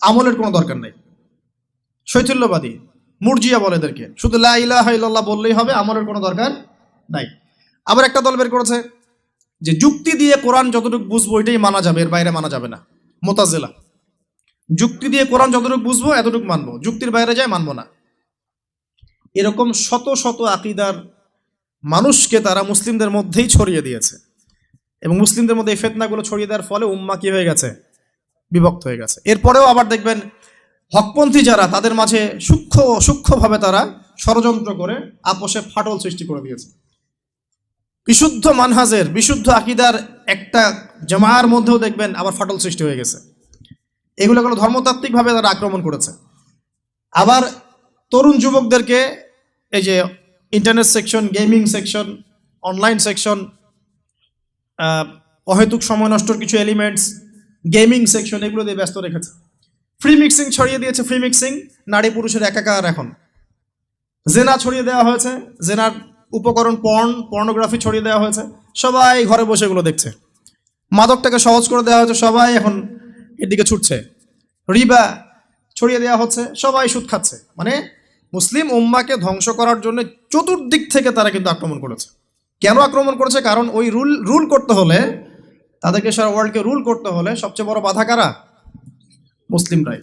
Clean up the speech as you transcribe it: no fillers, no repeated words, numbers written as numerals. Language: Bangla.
আমলের কোনো দরকার নেই। শৈথিল্যবাদী মুরজিয়া বলে এদেরকে, শুধু লা ইলাহা ইল্লাল্লাহ বললেই হবে, আমলের কোনো দরকার নাই। আবার একটা দল বের করেছে যে যুক্তি দিয়ে কোরআন যতটুকু বুঝবো এটাই মানা যাবে, এর বাইরে মানা যাবে না। মুতাজিলা, যুক্তি দিয়ে কোরআন যতটুকু বুঝবো এতটুকু মানবো, যুক্তির বাইরে যায় মানবো না। এরকম শত শত আকীদার মানুষকে তারা মুসলিমদের মধ্যেই ছড়িয়ে দিয়েছে, এবং মুসলিমদের মধ্যে এই ফিতনাগুলো ছড়িয়ে দেওয়ার ফলে উম্মাহ কি হয়ে গেছে? বিভক্ত হয়ে গেছে। এরপরেও আবার দেখবেন হকপন্থী যারা, তাদের মাঝে সূক্ষ্মভাবে তারা ষড়যন্ত্র করে আপোষে ফাটল সৃষ্টি করে দিয়েছে। বিশুদ্ধ মানহাজের, বিশুদ্ধ আকীদার একটা জামায়ার মধ্যেও দেখবেন আবার ফাটল সৃষ্টি হয়ে গেছে। এগুলো ধর্মতাত্ত্বিকভাবে তারা আক্রমণ করেছে। আবার তরুণ যুবকদেরকে এই যে internet section, gaming section, online section, অহেতুক সময় নষ্টর কিছু এলিমেন্টস, গেমিং সেকশন, এগুলো দিয়ে ব্যস্ত রেখেছে। ফ্রি মিক্সিং ছড়িয়ে দিয়েছে, ফ্রি মিক্সিং, নারী পুরুষের একাকার। এখন জেনা ছড়িয়ে দেওয়া হয়েছে, জেনার উপকরণ পর্নোগ্রাফি ছড়িয়ে দেওয়া হয়েছে, সবাই ঘরে বসে এগুলো দেখছে। মাদকটাকে সহজ করে দেওয়া হয়েছে, সবাই এখন এদিকে ছুটছে। রিবা ছড়িয়ে দেওয়া হচ্ছে, সবাই সুদ খাচ্ছে। মানে মুসলিম উম্মাকে ধ্বংস করার জন্য চতুর্দিক থেকে তারা কিন্তু আক্রমণ করেছে। কেন আক্রমণ করেছে? কারণ ওই রুল করতে হলে, তাদেরকে সারা ওয়ার্ল্ডকে রুল করতে হলে সবচেয়ে বড় বাধা কারা? মুসলিমরাই।